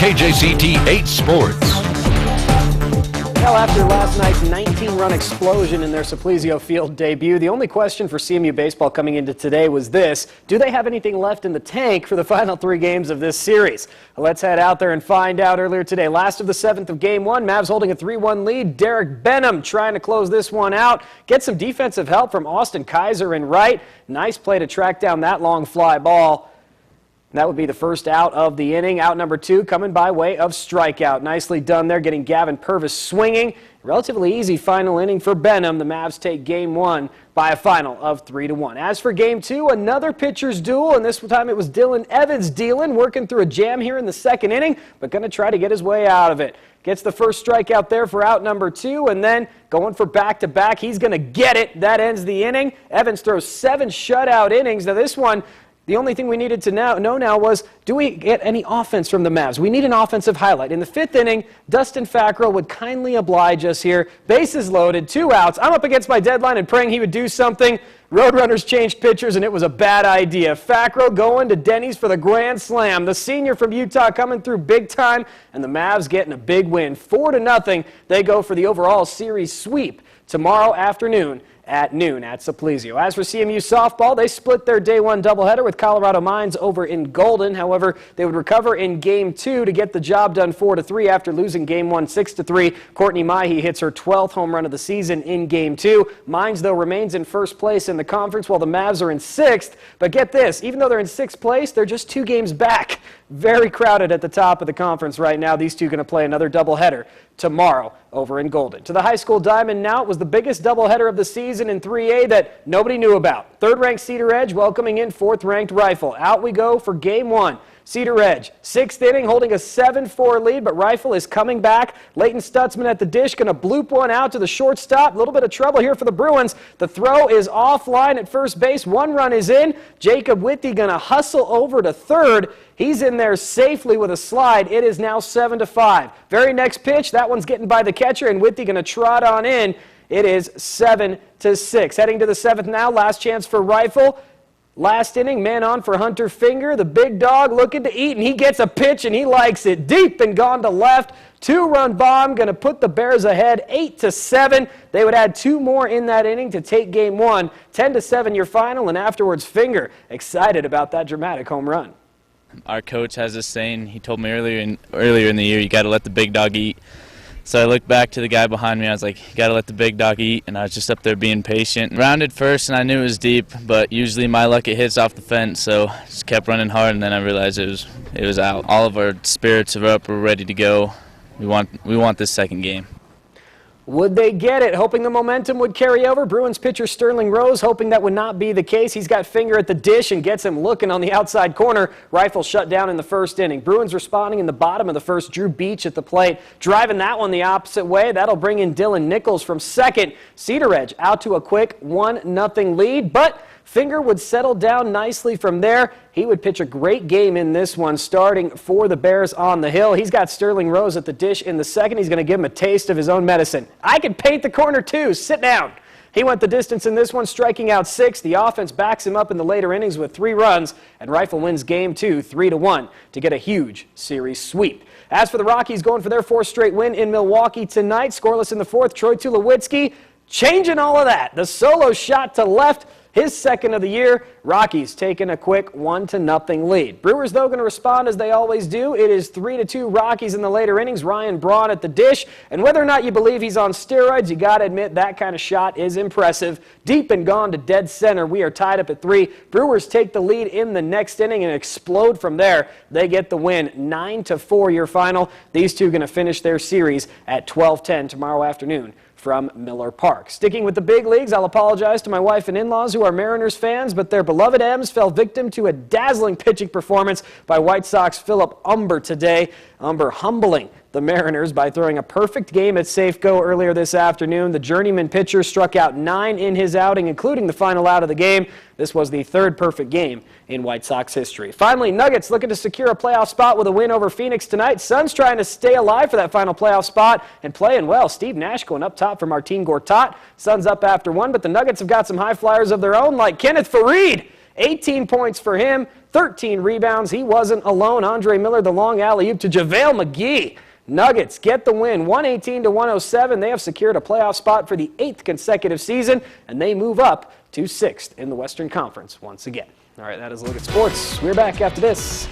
KJCT 8 Sports. Well, after last night's 19-run explosion in their Supplesio Field debut, the only question for CMU baseball coming into today was this: do they have anything left in the tank for the final 3 games of this series? Well, let's head out there and find out. Earlier today, last of the 7th of Game 1, Mavs holding a 3-1 lead. Derek Benham trying to close this one out. Get some defensive help from Austin Kaiser in right. Nice play to track down that long fly ball. That would be the first out of the inning. Out number 2 coming by way of strikeout. Nicely done there, getting Gavin Purvis swinging. Relatively easy final inning for Benham. The Mavs take Game 1 by a final of 3-1. As for Game 2, another pitcher's duel, and this time it was Dylan Evans dealing, working through a jam here in the 2nd inning, but going to try to get his way out of it. Gets the first strikeout there for out number 2, and then going for back-to-back. He's going to get it. That ends the inning. Evans throws 7 shutout innings. Now this one, the only thing we needed to know now was, do we get any offense from the Mavs? We need an offensive highlight. In the 5th inning, Dustin Fackrell would kindly oblige us here. Bases loaded, 2 outs. I'm up against my deadline and praying he would do something. Roadrunners changed pitchers, and it was a bad idea. Fackrell going to Denny's for the grand slam. The senior from Utah coming through big time, and the Mavs getting a big win. 4-0. They go for the overall series sweep tomorrow afternoon at noon at Supplesio. As for CMU softball, they split their Day 1 doubleheader with Colorado Mines over in Golden. However, they would recover in Game 2 to get the job done 4-3 after losing Game 1 6-3. Courtney Mahi hits her 12th home run of the season in Game 2. Mines, though, remains in first place in the conference while the Mavs are in 6th. But get this, even though they're in 6th place, they're just 2 games back. Very crowded at the top of the conference right now. These two going to play another doubleheader tomorrow over in Golden. To the high school diamond now, it was the biggest doubleheader of the season in 3A that nobody knew about. 3rd-ranked Cedar Edge welcoming in 4th-ranked Rifle. Out we go for Game 1. Cedar Edge, 6th inning, holding a 7-4 lead, but Rifle is coming back. Leighton Stutzman at the dish, going to bloop one out to the shortstop. A little bit of trouble here for the Bruins. The throw is offline at first base. 1 run is in. Jacob Whitty going to hustle over to 3rd. He's in there safely with a slide. It is now 7-5. Very next pitch, that one's getting by the catcher, and Whitty going to trot on in. It is 7-6. Heading to the 7th now, last chance for Rifle. Last inning, man on for Hunter Finger. The big dog looking to eat, and he gets a pitch, and he likes it. Deep and gone to left. 2-run bomb, going to put the Bears ahead 8-7. They would add 2 more in that inning to take Game 1. 10-7 your final, and afterwards Finger excited about that dramatic home run. Our coach has this saying, he told me earlier in the year, you got to let the big dog eat. So I looked back to the guy behind me. I was like, you got to let the big dog eat, and I was just up there being patient. Rounded first, and I knew it was deep, but usually my luck, it hits off the fence, so just kept running hard, and then I realized it was out. All of our spirits are up. We're ready to go. We want this second game. Would they get it? Hoping the momentum would carry over. Bruins pitcher Sterling Rose hoping that would not be the case. He's got Finger at the dish and gets him looking on the outside corner. Rifle shut down in the 1st inning. Bruins responding in the bottom of the 1st. Drew Beach at the plate, driving that one the opposite way. That'll bring in Dylan Nichols from 2nd. Cedar Edge out to a quick 1-0 lead, but Finger would settle down nicely from there. He would pitch a great game in this one, starting for the Bears on the hill. He's got Sterling Rose at the dish in the 2nd. He's going to give him a taste of his own medicine. I can paint the corner too. Sit down. He went the distance in this one, striking out 6. The offense backs him up in the later innings with 3 runs, and Rifle wins Game 2 3-1 to get a huge series sweep. As for the Rockies, going for their 4th straight win in Milwaukee tonight. Scoreless in the 4th, Troy Tulowitzki changing all of that. The solo shot to left, his 2nd of the year. Rockies taking a quick 1-0 lead. Brewers, though, going to respond as they always do. It is 3-2 Rockies in the later innings. Ryan Braun at the dish. And whether or not you believe he's on steroids, you got to admit that kind of shot is impressive. Deep and gone to dead center. We are tied up at 3. Brewers take the lead in the next inning and explode from there. They get the win. 9-4 your final. These two going to finish their series at 12:10 tomorrow afternoon from Miller Park. Sticking with the big leagues, I'll apologize to my wife and in-laws who are Mariners fans, but their beloved M's fell victim to a dazzling pitching performance by White Sox Philip Umber today. Umber humbling the Mariners by throwing a perfect game at Safeco earlier this afternoon. The journeyman pitcher struck out 9 in his outing, including the final out of the game. This was the 3rd perfect game in White Sox history. Finally, Nuggets looking to secure a playoff spot with a win over Phoenix tonight. Suns trying to stay alive for that final playoff spot and playing well. Steve Nash going up top for Martin Gortat. Suns up after 1, but the Nuggets have got some high flyers of their own, like Kenneth Faried. 18 points for him, 13 rebounds. He wasn't alone. Andre Miller, the long alley-oop to JaVale McGee. Nuggets get the win, 118-107. They have secured a playoff spot for the 8th consecutive season, and they move up to 6th in the Western Conference once again. All right, that is a look at sports. We're back after this.